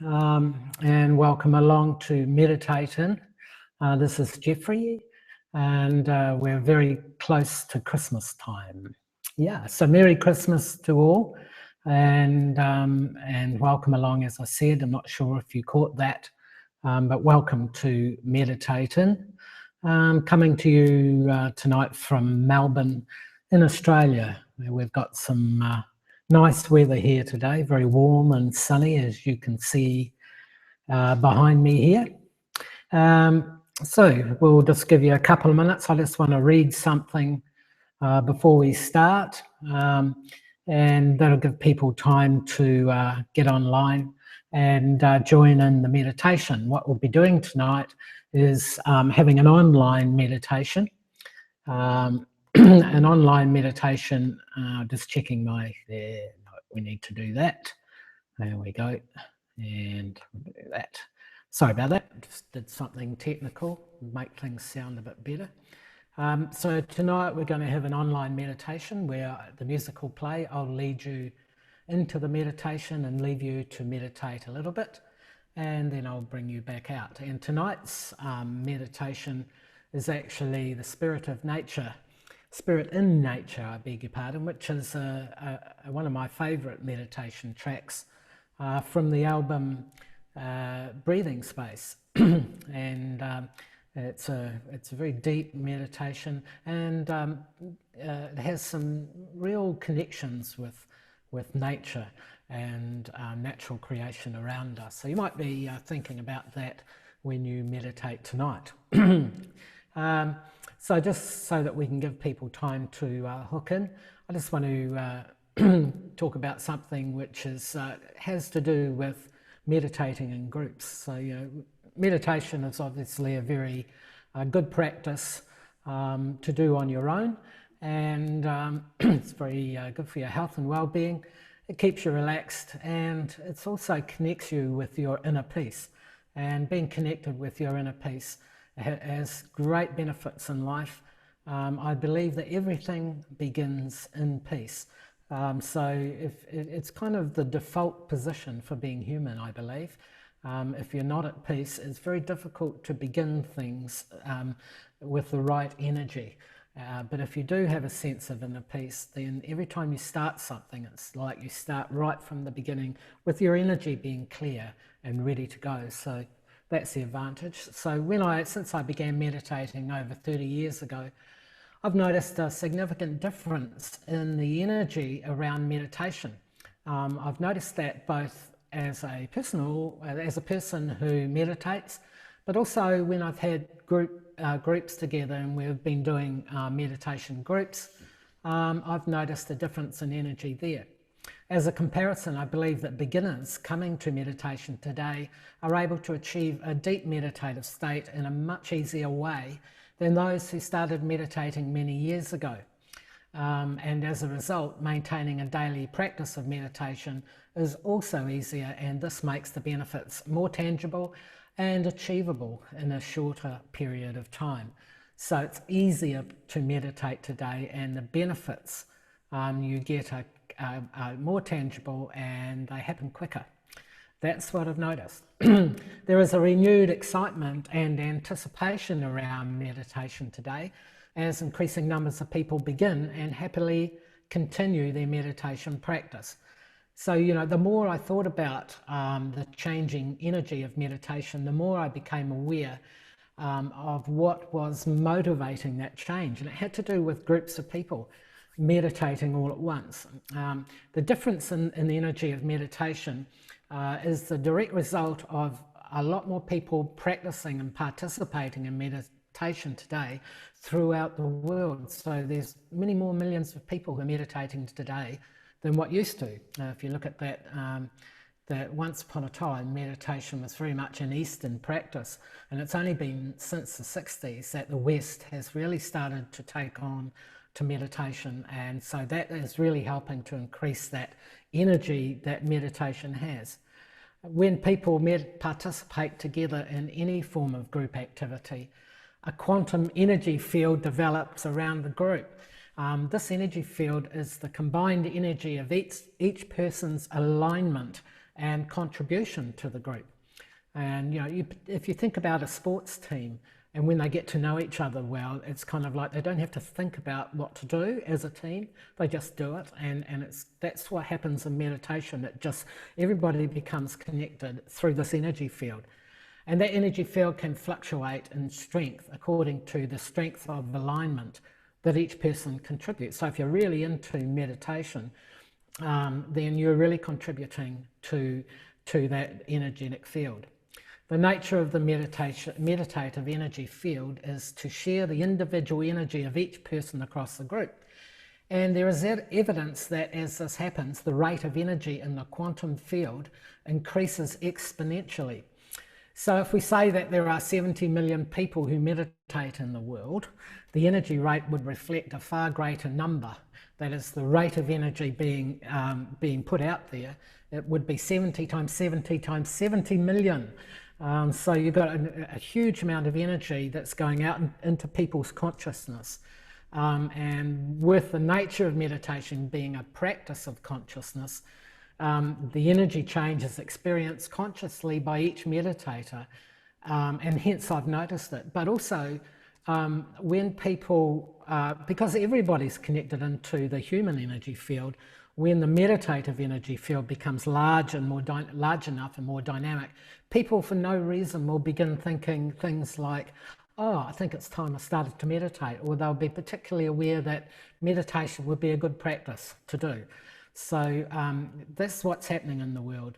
and welcome along to Meditating. This is Jeffree, and we're very close to Christmas time. Yeah, so Merry Christmas to all, and welcome along. As I said, I'm not sure if you caught that, but welcome to Meditating. Coming to you tonight from Melbourne in Australia, where we've got some nice weather here today, very warm and sunny, as you can see behind me here. So we'll just give you a couple of minutes. I just want to read something before we start, and that'll give people time to get online and join in the meditation. What we'll be doing tonight is having an online meditation. An online meditation, just checking my, there, no, we need to do that. There we go, and we'll do that. Sorry about that, just did something technical, make things sound a bit better. So tonight we're going to have an online meditation where the music will play. I'll lead you into the meditation and leave you to meditate a little bit, and then I'll bring you back out. And tonight's meditation is actually the Spirit in Nature, I beg your pardon, which is one of my favourite meditation tracks from the album Breathing Space. And it's a very deep meditation, and it has some real connections with nature and natural creation around us. So you might be thinking about that when you meditate tonight. So just so that we can give people time to hook in, I just want to talk about something which has to do with meditating in groups. So, meditation is obviously a very good practice to do on your own, and it's very good for your health and well-being. It keeps you relaxed, and it also connects you with your inner peace. And being connected with your inner peace has great benefits in life. I believe that everything begins in peace. So if it's kind of the default position for being human, I believe. If you're not at peace, it's very difficult to begin things with the right energy. But if you do have a sense of inner peace, then every time you start something, it's like you start right from the beginning with your energy being clear and ready to go. So that's the advantage. So since I began meditating over 30 years ago, I've noticed a significant difference in the energy around meditation. I've noticed that both as a person who meditates, but also when I've had groups together and we've been doing meditation groups, I've noticed a difference in energy there. As a comparison, I believe that beginners coming to meditation today are able to achieve a deep meditative state in a much easier way than those who started meditating many years ago. And as a result, maintaining a daily practice of meditation is also easier, and this makes the benefits more tangible and achievable in a shorter period of time. So it's easier to meditate today, and the benefits you get are more tangible and they happen quicker. That's what I've noticed. There is a renewed excitement and anticipation around meditation today as increasing numbers of people begin and happily continue their meditation practice. So, the more I thought about the changing energy of meditation, the more I became aware of what was motivating that change. And it had to do with groups of people meditating all at once. The difference in the energy of meditation is the direct result of a lot more people practicing and participating in meditation today throughout the world. So there's many more millions of people who are meditating today than what used to. If you look at that once upon a time, meditation was very much an Eastern practice, and it's only been since the 60s that the West has really started to take on to meditation, and so that is really helping to increase that energy that meditation has. When people participate together in any form of group activity, a quantum energy field develops around the group. This energy field is the combined energy of each person's alignment and contribution to the group. And if you think about a sports team, and when they get to know each other well, it's kind of like they don't have to think about what to do as a team, they just do it. And that's what happens in meditation. Everybody becomes connected through this energy field. And that energy field can fluctuate in strength according to the strength of alignment that each person contributes. So if you're really into meditation, then you're really contributing to that energetic field. The nature of the meditative energy field is to share the individual energy of each person across the group. And there is evidence that as this happens, the rate of energy in the quantum field increases exponentially. So if we say that there are 70 million people who meditate in the world, the energy rate would reflect a far greater number. That is, the rate of energy being put out there, it would be 70 times 70 times 70 million. So you've got a huge amount of energy that's going out into people's consciousness. And with the nature of meditation being a practice of consciousness, the energy change is experienced consciously by each meditator, and hence I've noticed it. But also, when people, because everybody's connected into the human energy field, when the meditative energy field becomes large enough and more dynamic, people for no reason will begin thinking things like, oh, I think it's time I started to meditate, or they'll be particularly aware that meditation would be a good practice to do. So that's what's happening in the world.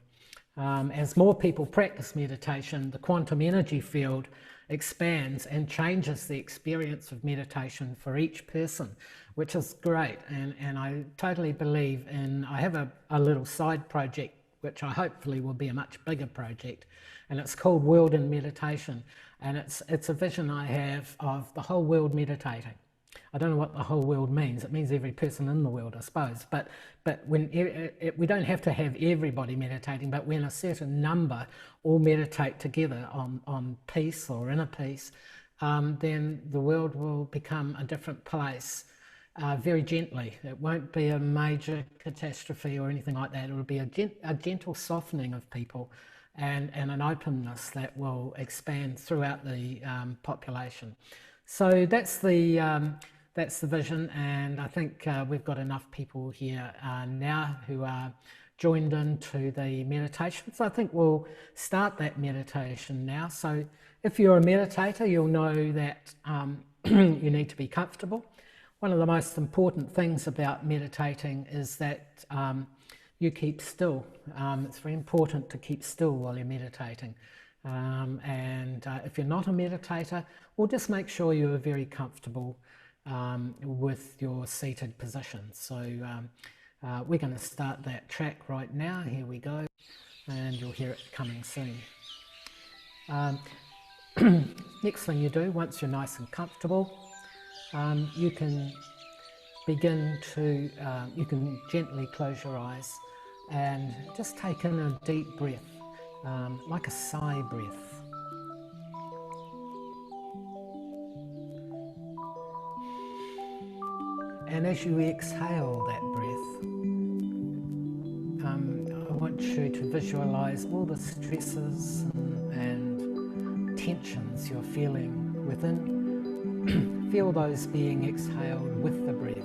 As more people practice meditation, the quantum energy field expands and changes the experience of meditation for each person, which is great. And I totally believe in, I have a little side project, which I hopefully will be a much bigger project, and it's called World in Meditation. And it's a vision I have of the whole world meditating. I don't know what the whole world means. It means every person in the world, I suppose. But when we don't have to have everybody meditating, but when a certain number all meditate together on peace or inner peace, then the world will become a different place very gently. It won't be a major catastrophe or anything like that. It will be a gentle softening of people and an openness that will expand throughout the population. So that's the vision, and I think we've got enough people here now who are joined into the meditation. So I think we'll start that meditation now. So if you're a meditator, you'll know that you need to be comfortable. One of the most important things about meditating is that you keep still. It's very important to keep still while you're meditating. If you're not a meditator, well, just make sure you're very comfortable with your seated position. So we're going to start that track right now. Here we go, and you'll hear it coming soon. Next thing you do, once you're nice and comfortable, you can begin to, you can gently close your eyes and just take in a deep breath, like a sigh breath. And as you exhale that breath, I want you to visualize all the stresses and tensions you're feeling within. Feel those being exhaled with the breath.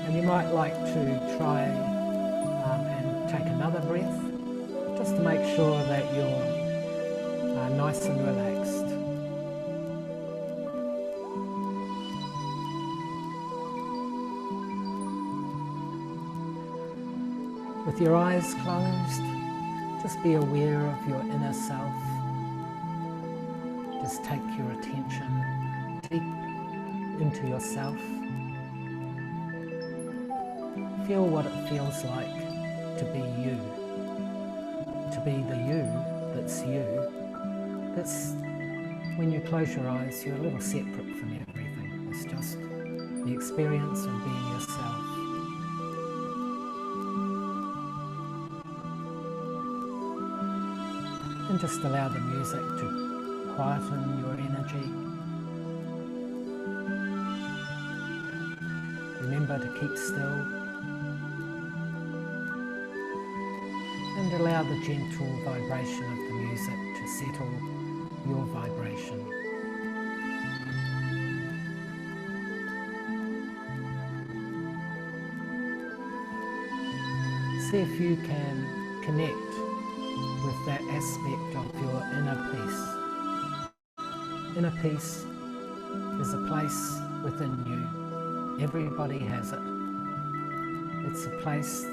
And you might like to try and take another breath, just to make sure that you're nice and relaxed. With your eyes closed, just be aware of your inner self. Just take your attention deep into yourself. Feel what it feels like to be you. To be the you that's you. That's when you close your eyes, you're a little separate from everything. It's just the experience of being yourself. And just allow the music to quieten your energy. Remember to keep still and allow the gentle vibration of the music to settle your vibration. See if you can connect with that aspect of your inner peace. Inner peace is a place within you. Everybody has it. It's a place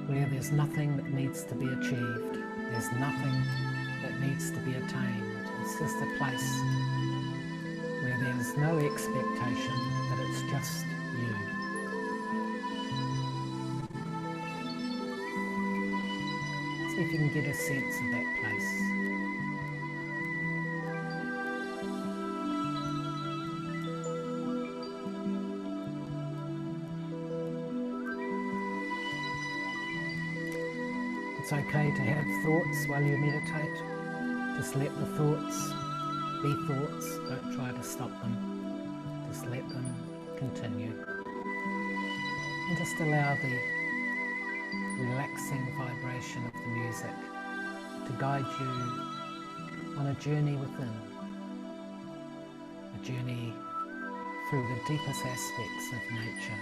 where there's nothing that needs to be achieved. There's nothing that needs to be attained. It's just a place where there's no expectation, but it's just you. See if you can get a sense of that place. It's okay to have thoughts while you meditate. Just let the thoughts be thoughts. Don't try to stop them. Just let them continue. And just allow the relaxing vibration of the music to guide you on a journey within. A journey through the deepest aspects of nature.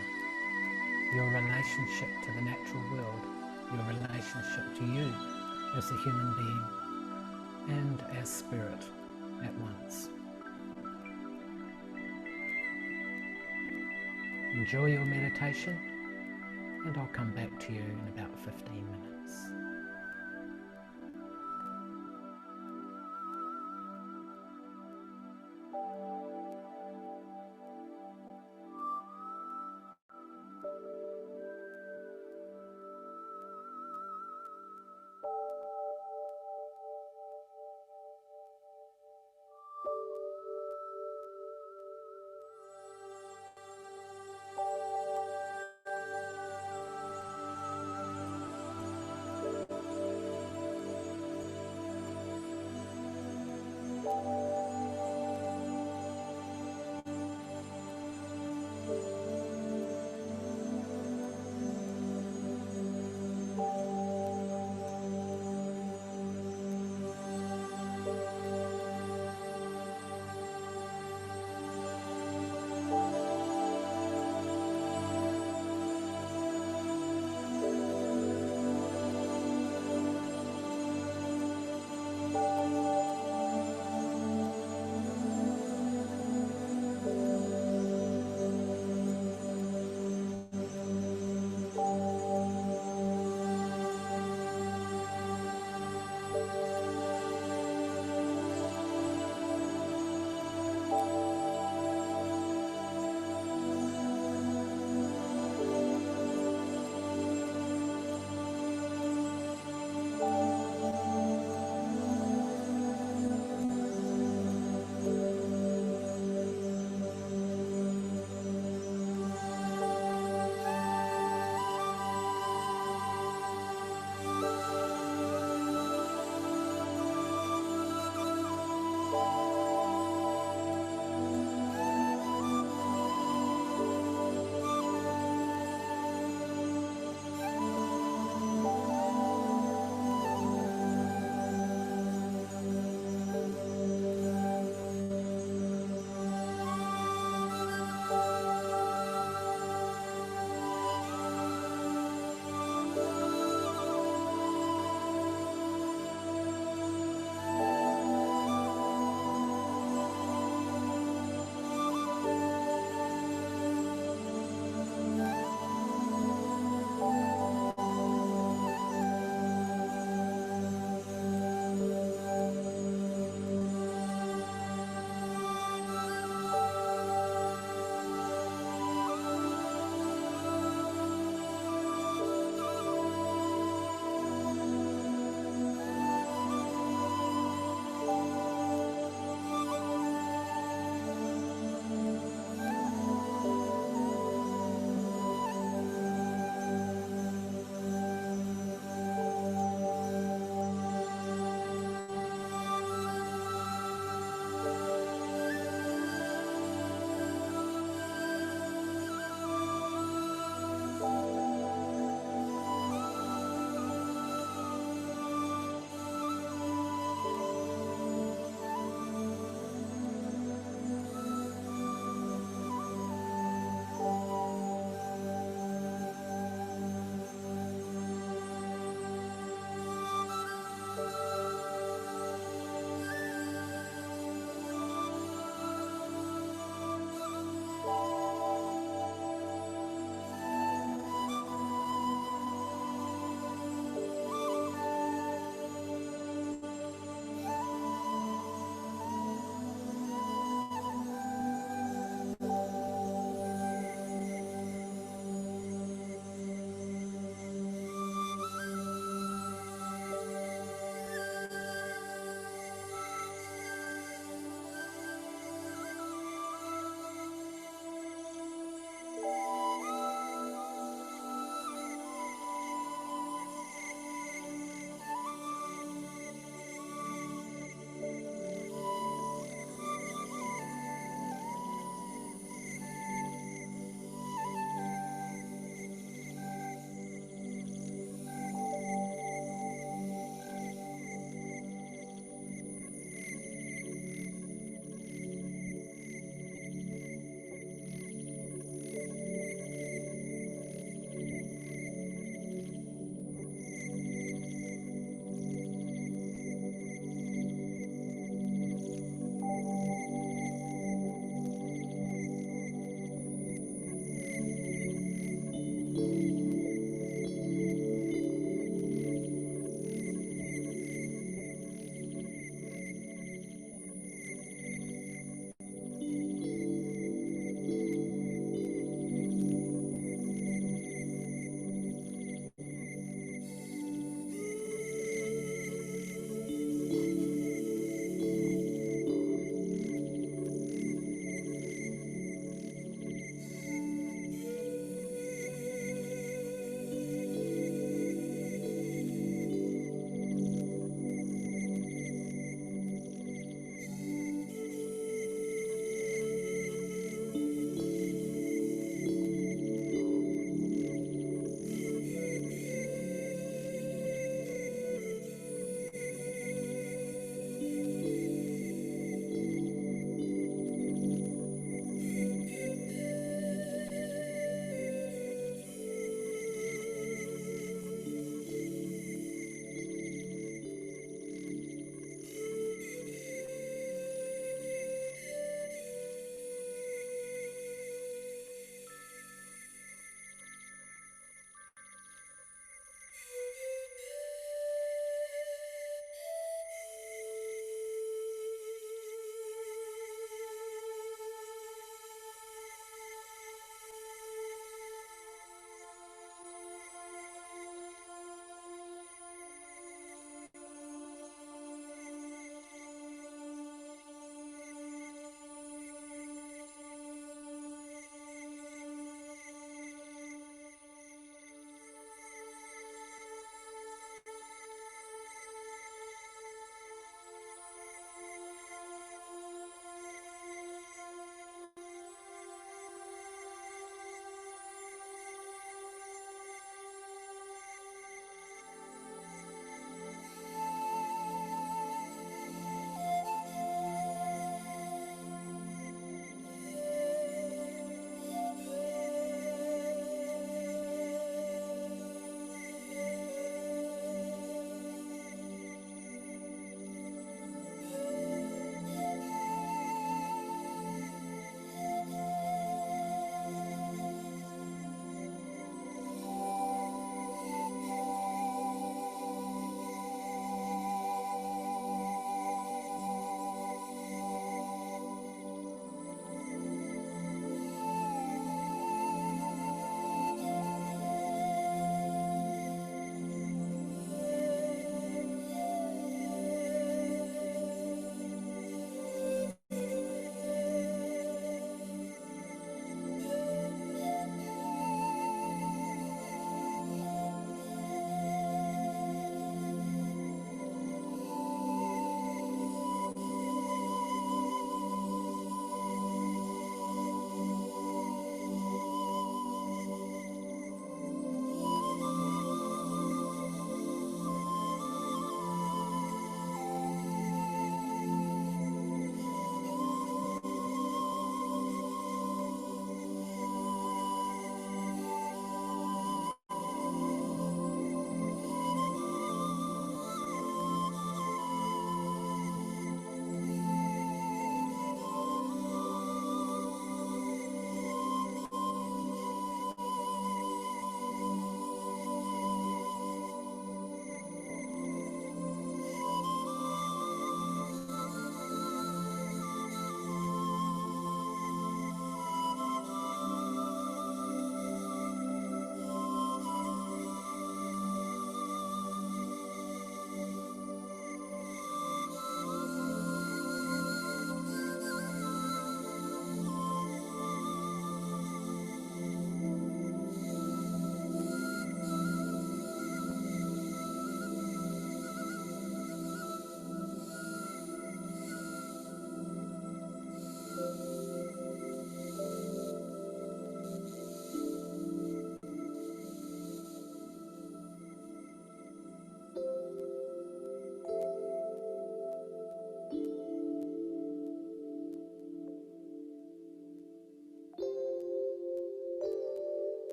Your relationship to the natural world. Your relationship to you as a human being and as spirit at once. Enjoy your meditation, and I'll come back to you in about 15 minutes.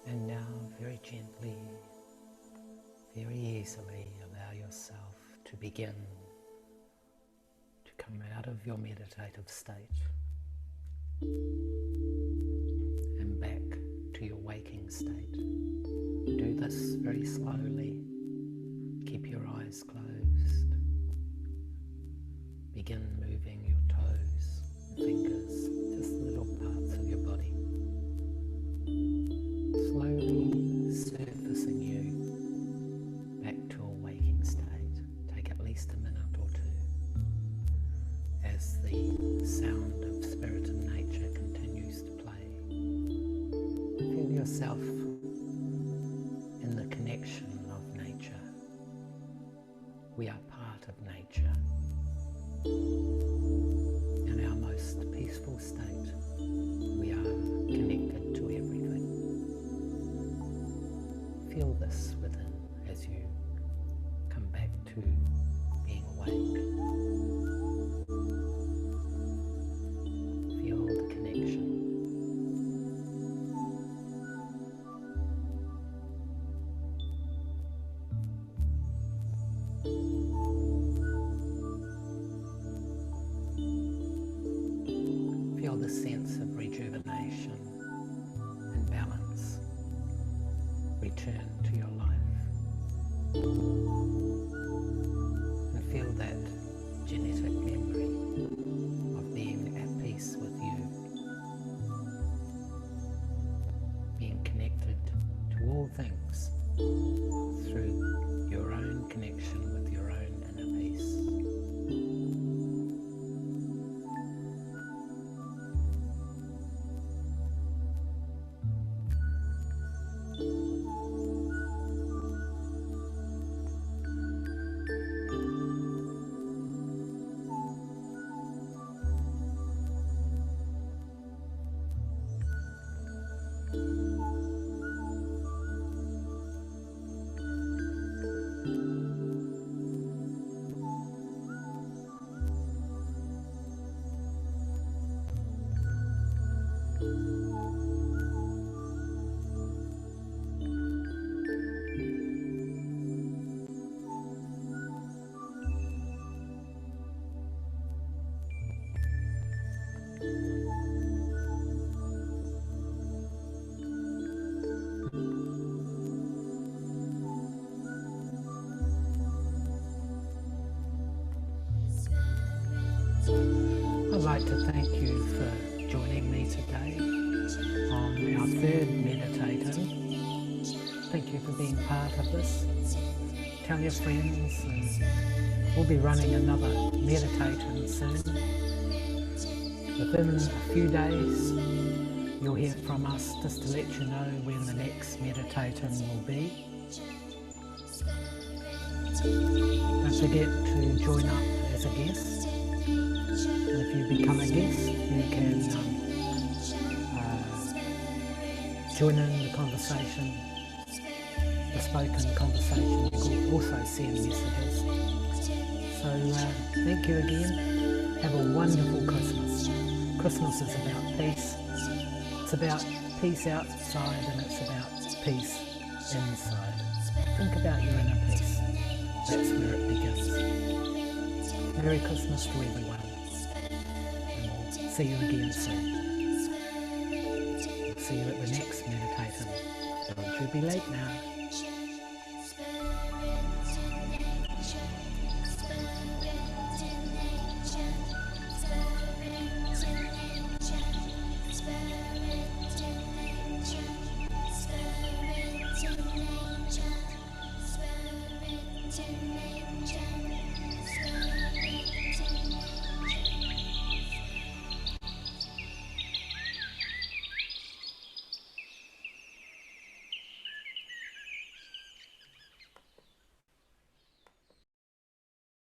And now, very gently, very easily, allow yourself to begin to come out of your meditative state and back to your waking state. Do this very slowly. Keep your eyes closed. Begin moving your toes and fingers, just little parts of your body. Slowly surfacing you back to a waking state. Take at least a minute or two as the sound of spirit and nature continues to play. Feel yourself in the connection of nature. We are part of nature. In our most peaceful state, we are connected to everything. Feel this within as you come back to being awake. Feel the connection. Feel the sense of rejuvenation and balance return to your life. And feel that genetic memory of being at peace with you, being connected to all things through your own connection with your own inner peace. like to thank you for joining me today on our third meditating. Thank you for being part of this. Tell your friends, and we'll be running another meditating soon. Within a few days you'll hear from us just to let you know when the next meditating will be. Don't forget to join up as a guest, and if you become a guest you can join in the conversation, the spoken conversation. You can also send messages. So thank you again. Have a wonderful Christmas. Christmas is about peace. It's about peace outside and it's about peace inside. Think about your inner peace. That's where it begins. Merry Christmas to everyone. And we'll see you again soon. We'll see you at the next meditation. Don't you be late now.